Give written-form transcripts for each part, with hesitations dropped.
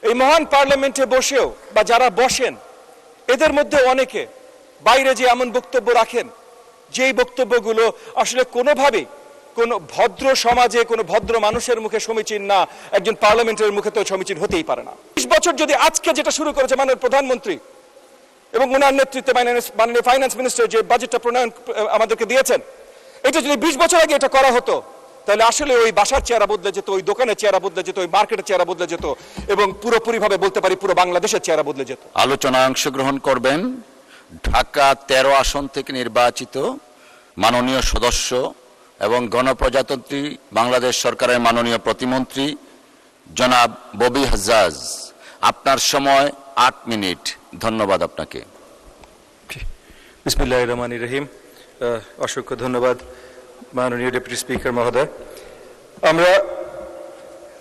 এই মহান পার্লামেন্টে বসেও বা যারা বসেন এদের মধ্যে অনেকে বাইরে যে এমন বক্তব্য রাখেন যেই বক্তব্যগুলো আসলে কোনোভাবেই কোনো ভদ্র সমাজে কোনো ভদ্র মানুষের মুখে সমীচীন না, একজন পার্লামেন্টের মুখে তো সমীচীন হতেই পারে না। 20 বছর যদি আজকে যেটা শুরু করেছে মাননীয় প্রধানমন্ত্রী এবং ওনার নেতৃত্বে মাননীয় ফাইন্যান্স মিনিস্টার যে বাজেটটা প্রণয়ন আমাদেরকে দিয়েছেন, এটা যদি 20 বছর আগে এটা করা হতো তাহলে আসলে ওই বাসার চেহারা বদলে যেত, ওই দোকানের চেহারা বদলে যেত, ওই মার্কেটের চেহারা বদলে যেত এবং পুরোপুরিভাবে বলতে পারি পুরো বাংলাদেশের চেহারা বদলে যেত। আলোচনায় অংশগ্রহণ করবেন ঢাকা 13 আসন থেকে নির্বাচিত মাননীয় সদস্য এবং গণপ্রজাতন্ত্রী বাংলাদেশ সরকারের মাননীয় প্রতিমন্ত্রী জনাব ববি হাজ্জাজ। আপনার সময় 8 মিনিট। ধন্যবাদ আপনাকে। বিসমিল্লাহির রহমানির রহিম। অসংখ্য ধন্যবাদ মাননীয় ডেপুটি স্পিকার মহোদয়। আমরা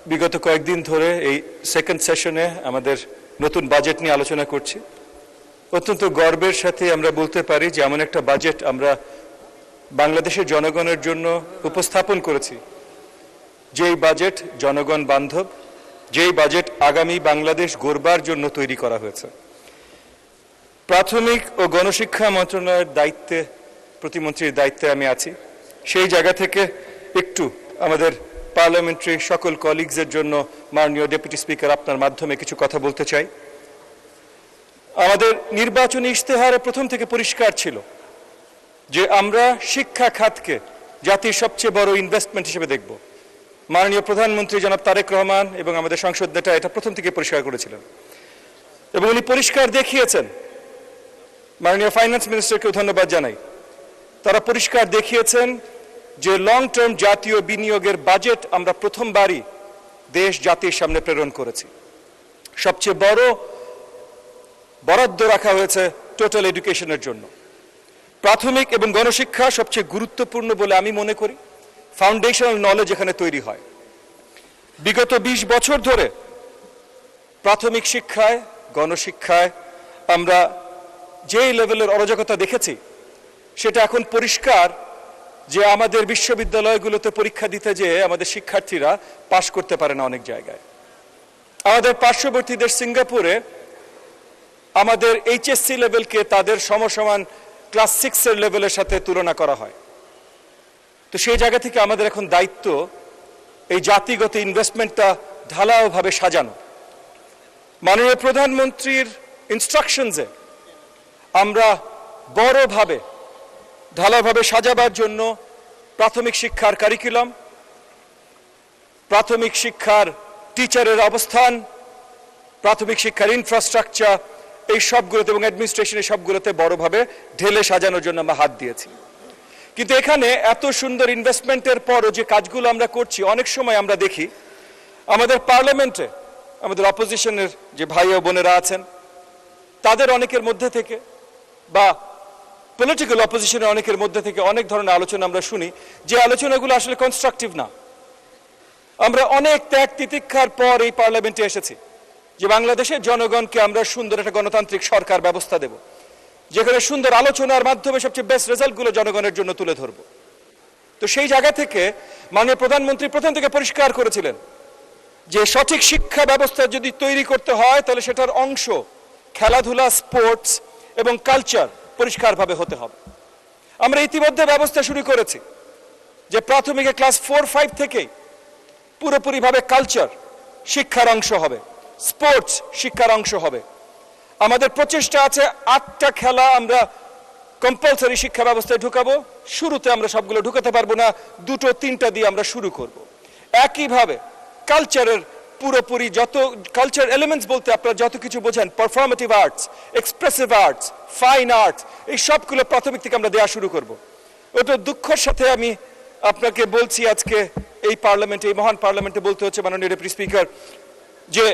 বিগত কয়েকদিন ধরে এই সেকেন্ড সেশনে আমাদের নতুন বাজেট নিয়ে আলোচনা করছি। অত্যন্ত গর্বের সাথে আমরা বলতে পারি যে এমন একটা বাজেট আমরা বাংলাদেশের জনগণের জন্য উপস্থাপন করেছি, যেই বাজেট জনগণ বান্ধব, যেই বাজেট আগামী বাংলাদেশ গড়বার জন্য তৈরি করা হয়েছে। প্রাথমিক ও গণশিক্ষা মন্ত্রণালয়ের দায়িত্বে, প্রতিমন্ত্রীর দায়িত্বে আমি আছি। সেই জায়গা থেকে একটু আমাদের পার্লামেন্টারি সকল কলিগসের জন্য মাননীয় ডেপুটি স্পিকার আপনার মাধ্যমে কিছু কথা বলতে চাই। আমাদের নির্বাচনী ইশতেহারে প্রথম থেকে পরিষ্কার ছিল যে আমরা শিক্ষা খাতকে জাতির সবচেয়ে বড় ইনভেস্টমেন্ট হিসেবে দেখব। মাননীয় প্রধানমন্ত্রী জনাব তারেক রহমান এবং আমাদের সংসদ নেতা এটা প্রথম থেকে পরিষ্কার করেছিলেন এবং উনি পরিষ্কার দেখিয়েছেন। মাননীয় ফাইন্যান্স মিনিস্টারকেও ধন্যবাদ জানাই। তারা পরিষ্কার দেখিয়েছেন যে লং টার্ম জাতীয় বিনিয়োগের বাজেট আমরা প্রথমবারই দেশ জাতির সামনে প্রেরণ করেছি। সবচেয়ে বড় বরাদ্দ রাখা হয়েছে টোটাল এডুকেশনের জন্য। প্রাথমিক এবং গণশিক্ষা সবচেয়ে গুরুত্বপূর্ণ বলে আমি মনে করি। ফাউন্ডেশনাল নলেজ এখানে তৈরি হয়। বিগত 20 বছর ধরে প্রাথমিক শিক্ষায়, গণশিক্ষায় আমরা যেই লেভেলের অরাজকতা দেখেছি সেটা এখন পরিষ্কার যে আমাদের বিশ্ববিদ্যালয়গুলোতে পরীক্ষা দিতে যেয়ে আমাদের শিক্ষার্থীরা পাশ করতে পারে না অনেক জায়গায়। আমাদের পার্শ্ববর্তী দেশ সিঙ্গাপুরে আমাদের এইচএসসি লেভেলকে তাদের সমসমান ক্লাস 6 এর লেভেলের সাথে তুলনা করা হয়। তো সেই জায়গা থেকে আমাদের এখন দায়িত্ব এই জাতিগত ইনভেস্টমেন্টটা ঢালাওভাবে সাজানো। মাননীয় প্রধানমন্ত্রীর ইনস্ট্রাকশনসে আমরা বড়ভাবে ঢালাওভাবে সাজাবার জন্য প্রাথমিক শিক্ষার কারিকুলাম, প্রাথমিক শিক্ষার টিচারের অবস্থান, প্রাথমিক শিক্ষার ইনফ্রাস্ট্রাকচার, এই সবগুলোতে এবং অ্যাডমিনিস্ট্রেশনের সবগুলোতে বড়ভাবে ঢেলে সাজানোর জন্য আমরা হাত দিয়েছি। কিন্তু এখানে এত সুন্দর ইনভেস্টমেন্টের পরও যে কাজগুলো আমরা করছি, অনেক সময় আমরা দেখি আমাদের পার্লামেন্টে আমাদের অপোজিশনের যে ভাই ও বোনেরা আছেন তাদের অনেকের মধ্যে থেকে বা পলিটিক্যাল অপোজিশনের অনেকের মধ্যে থেকে অনেক ধরনের আলোচনা আমরা শুনি, যে আলোচনাগুলো আসলে কনস্ট্রাকটিভ না। আমরা অনেক ত্যাগ তিতিক্ষার পর এই পার্লামেন্টে এসেছি যে বাংলাদেশের জনগণকে আমরা সুন্দর একটা গণতান্ত্রিক সরকার ব্যবস্থা দেব, যেখানে সুন্দর আলোচনার মাধ্যমে সবচেয়ে বেস্ট রেজাল্টগুলো জনগণের জন্য তুলে ধরব। তো সেই জায়গা থেকে মাননীয় প্রধানমন্ত্রী প্রথম থেকে পরিষ্কার করেছিলেন যে সঠিক শিক্ষা ব্যবস্থা যদি তৈরি করতে হয় তাহলে সেটার অংশ খেলাধুলা, স্পোর্টস এবং কালচার পরিষ্কারভাবে হতে হবে। আমরা ইতিমধ্যে ব্যবস্থা শুরু করেছি যে প্রাথমিকে ক্লাস 4-5 থেকেই পুরোপুরিভাবে কালচার শিক্ষার অংশ হবে, স্পোর্টস শিক্ষার অংশ হবে। আমাদের প্রচেষ্টা আছে 8টা খেলা আমরা কম্পালসারি শিক্ষা ব্যবস্থায় ঢুকাবো। শুরুতে আমরা সবগুলো ঢুকাতে পারবো না, 2-3টা দিয়ে আমরা শুরু করব। একইভাবে কালচারের পুরোপুরি যত কালচার এলিমেন্টস বলতে আপনারা যত কিছু বোঝেন, পারফর্মেটিভ arts, expressive arts, fine arts, এই সবগুলো প্রাথমিক থেকে আমরা দেওয়া শুরু করব। ওটা দুঃখের সাথে আমি আপনাকে বলছি আজকে এই পার্লামেন্টে, এই মহান পার্লামেন্টে বলতে হচ্ছে মাননীয় ডেপুটি স্পিকার, যে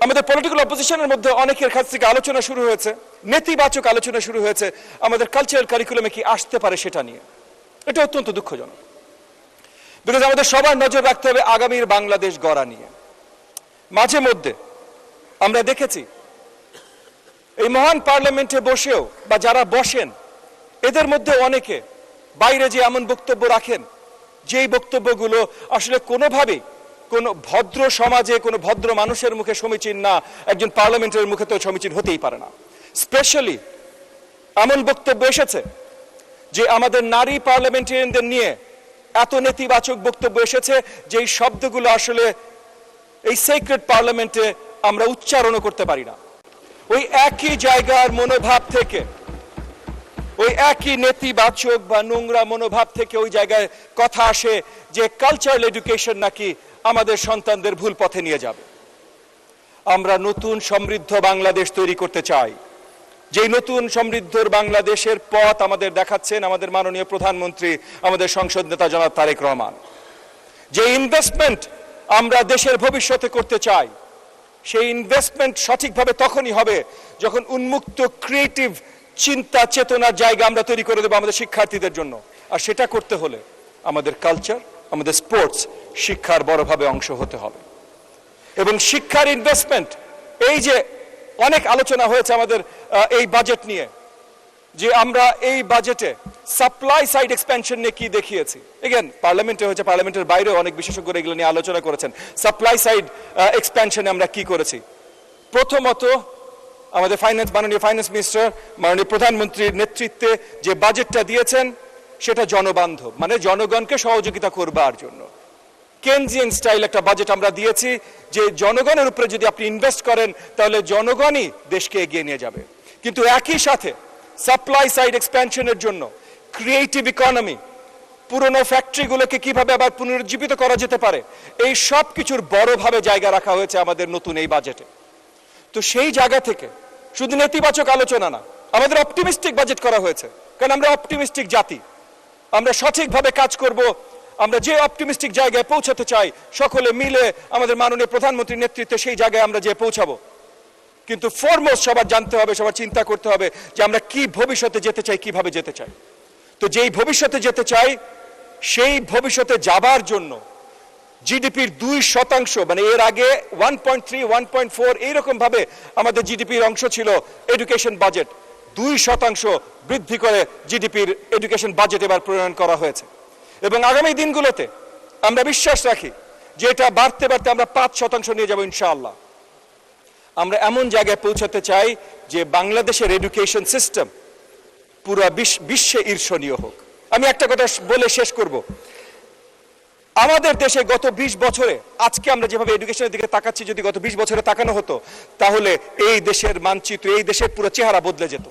আমাদের পলিটিক্যাল অপোজিশনের মধ্যে অনেকের কাছ থেকে আলোচনা শুরু হয়েছে, নেতিবাচক আলোচনা শুরু হয়েছে আমাদের কালচারাল কারিকুলামে কি আসতে পারে সেটা নিয়ে। এটা অত্যন্ত দুঃখজনক। বিকজ আমাদের সবার নজর রাখতে হবে আগামীর বাংলাদেশ গড়া নিয়ে। মাঝে মধ্যে আমরা দেখেছি এই মহান পার্লামেন্টে বসেও বা যারা বসেন এদের মধ্যে অনেকে বাইরে যে এমন বক্তব্য রাখেন যেই বক্তব্যগুলো আসলে কোনোভাবেই কোন ভদ্র সমাজে কোনো ভদ্র মানুষের মুখে সমীচীন না, একজন পার্লামেন্টের মুখে তো সমীচীন হতেই পারে না। স্পেশালি এমন বক্তব্য এসেছে যে আমাদের নারী পার্লামেন্টারিয়ানদের নিয়ে এত নেতিবাচক বক্তব্য এসেছে যে এই শব্দগুলো আসলে এই সিক্রেট পার্লামেন্টে আমরা উচ্চারণও করতে পারি না। ওই একই জায়গার মনোভাব থেকে, ওই একই নেতিবাচক বা নোংরা মনোভাব থেকে ওই জায়গায় কথা আসে যে কালচারাল এডুকেশন নাকি আমাদের সন্তানদের ভুল পথে নিয়ে যাবে। আমরা নতুন সমৃদ্ধ বাংলাদেশ তৈরি করতে চাই। যেই নতুন সমৃদ্ধর বাংলাদেশের পথ আমাদের দেখাচ্ছেন আমাদের মাননীয় প্রধানমন্ত্রী, আমাদের সংসদ নেতা জনাব তারেক রহমান। যে ইনভেস্টমেন্ট আমরা দেশের ভবিষ্যতে করতে চাই, সেই ইনভেস্টমেন্ট সঠিকভাবে তখনই হবে যখন উন্মুক্ত ক্রিয়েটিভ চিন্তা চেতনার জায়গা আমরা তৈরি করে দেবো আমাদের শিক্ষার্থীদের জন্য। আর সেটা করতে হলে আমাদের কালচার, আমাদের স্পোর্টস শিক্ষার বড়ভাবে অংশ হতে হবে। এবং শিক্ষার ইনভেস্টমেন্ট, এই যে অনেক আলোচনা হয়েছে আমাদের এই বাজেট নিয়ে, যে আমরা এই বাজেটে সাপ্লাই সাইড এক্সপ্যানশন নিয়ে কি দেখিয়েছি। এগেন পার্লামেন্টে হয়েছে, পার্লামেন্টের বাইরেও অনেক বিশেষজ্ঞরা এগুলো নিয়ে আলোচনা করেছেন। সাপ্লাই সাইড এক্সপ্যানশনে আমরা কি করেছি। প্রথমত আমাদের মাননীয় ফাইন্যান্স মিনিস্টার, মাননীয় প্রধানমন্ত্রীর নেতৃত্বে যে বাজেটটা দিয়েছেন সেটা জনবান্ধব, মানে জনগণকে সহযোগিতা করবার জন্য কেনজিয়ান স্টাইল একটা বাজেট আমরা দিয়েছি, যে জনগণের উপরে যদি আপনি ইনভেস্ট করেন তাহলে জনগণই দেশকে এগিয়ে নিয়ে যাবে। কিন্তু একই সাথে সাপ্লাই সাইড এক্সপ্যানশনের জন্য ক্রিয়েটিভ ইকোনমি, পুরনো ফ্যাক্টরিগুলোকে কিভাবে আবার পুনরুজ্জীবিত করা যেতে পারে, এই সব কিছুর বড়ভাবে জায়গা রাখা হয়েছে আমাদের নতুন এই বাজেটে। তো সেই জায়গা থেকে শুধু নেতিবাচক আলোচনা না, আমাদের অপটিমিস্টিক বাজেট করা হয়েছে, কারণ আমরা অপটিমিস্টিক জাতি। আমরা সঠিকভাবে কাজ করব, আমরা যে অপটিমিস্টিক জায়গায় পৌঁছাতে চাই সকলে মিলে আমাদের মাননীয় প্রধানমন্ত্রীর নেতৃত্বে সেই জায়গায় আমরা যে পৌঁছাবো। কিন্তু ফরমোস্ট সবার জানতে হবে, সবার চিন্তা করতে হবে যে আমরা কি ভবিষ্যতে যেতে চাই, কিভাবে যেতে চাই। তো যেই ভবিষ্যতে যেতে চাই সেই ভবিষ্যতে যাবার জন্য জিডিপির 2%, মানে এর আগে 1.3, 1.4 এইরকম ভাবে আমাদের জিডিপির অংশ ছিল এডুকেশন বাজেট, 2% বৃদ্ধি করে জিডিপির এডুকেশন বাজেট এবার প্রণয়ন করা হয়েছে। এবং আগামী দিনগুলোতে আমরা বিশ্বাস রাখি যে এটা বাড়তে বাড়তে আমরা 5% নিয়ে যাব ইনশাআল্লাহ। আমরা এমন জায়গায় পৌঁছাতে চাই যে বাংলাদেশের এডুকেশন সিস্টেম পুরো বিশ্বে ঈর্ষণীয় হোক। আমি একটা কথা বলে শেষ করব। আমাদের দেশে গত 20 বছরে, আজকে আমরা যেভাবে এডুকেশনের দিকে তাকাচ্ছি, যদি গত 20 বছরে তাকানো হতো তাহলে এই দেশের মানচিত্র, এই দেশের পুরো চেহারা বদলে যেত।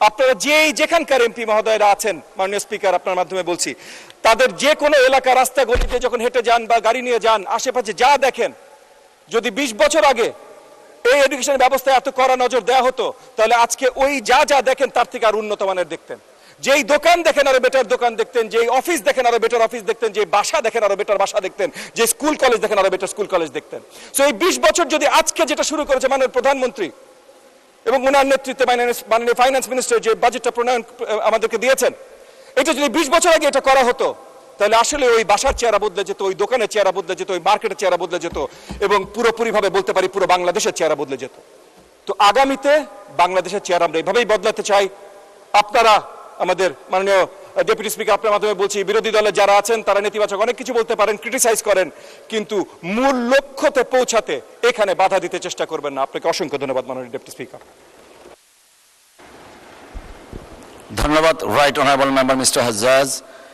আপনারা যেখানকার এমপি মহোদয়রা আছেন, মাননীয় স্পিকার আপনার মাধ্যমে বলছি, তাদের যে কোনো এলাকা রাস্তা গলিতে যখন হেঁটে যান বা গাড়ি নিয়ে যান, আশেপাশে যা দেখেন, যদি 20 বছর আগে এই এডুকেশন ব্যবস্থায় এত কড়া নজর দেওয়া হতো তাহলে আজকে ওই যা দেখেন তার থেকে আর উন্নত মানের দেখতেন। যেই দোকান দেখেন আরো বেটার দোকান দেখতেন, যেই অফিস দেখেন আরো বেটার অফিস দেখতেন, যে বাসা দেখেন আরো বেটার বাসা দেখতেন, যে স্কুল কলেজ দেখেন আরো বেটার স্কুল কলেজ দেখতেন। সো এই 20 বছর যদি আজকে যেটা শুরু করেছে মাননীয় প্রধানমন্ত্রী এবং ওনার নেতৃত্বে মাননীয় ফাইন্যান্স মিনিস্টার যে বাজেটটা প্রণয়ন আমাদেরকে দিয়েছেন, এটা যদি 20 বছর আগে এটা করা হতো তাহলে আসলে ওই বাসার চেহারা বদলে যেত, ওই দোকানের চেহারা বদলে যেত, ওই মার্কেটের চেহারা বদলে যেত এবং পুরোপুরিভাবে বলতে পারি পুরো বাংলাদেশের চেহারা বদলে যেত। তো আগামীতে বাংলাদেশের চেহারা আমরা এইভাবেই বদলাতে চাই। আপনারা আমাদের মাননীয় ডেপুটি স্পিকার আপনার মাধ্যমে বলছি, বিরোধী দলে যারা আছেন তারা নেতিবাচক অনেক কিছু বলতে পারেন, ক্রিটিসাইজ করেন, কিন্তু মূল লক্ষ্যতে পৌঁছাতে এখানে বাধা দিতে চেষ্টা করবেন না। আপনাকে অসংখ্য ধন্যবাদ মাননীয় ডেপুটি স্পিকার। ধন্যবাদ right honourable member mister Hajjaj.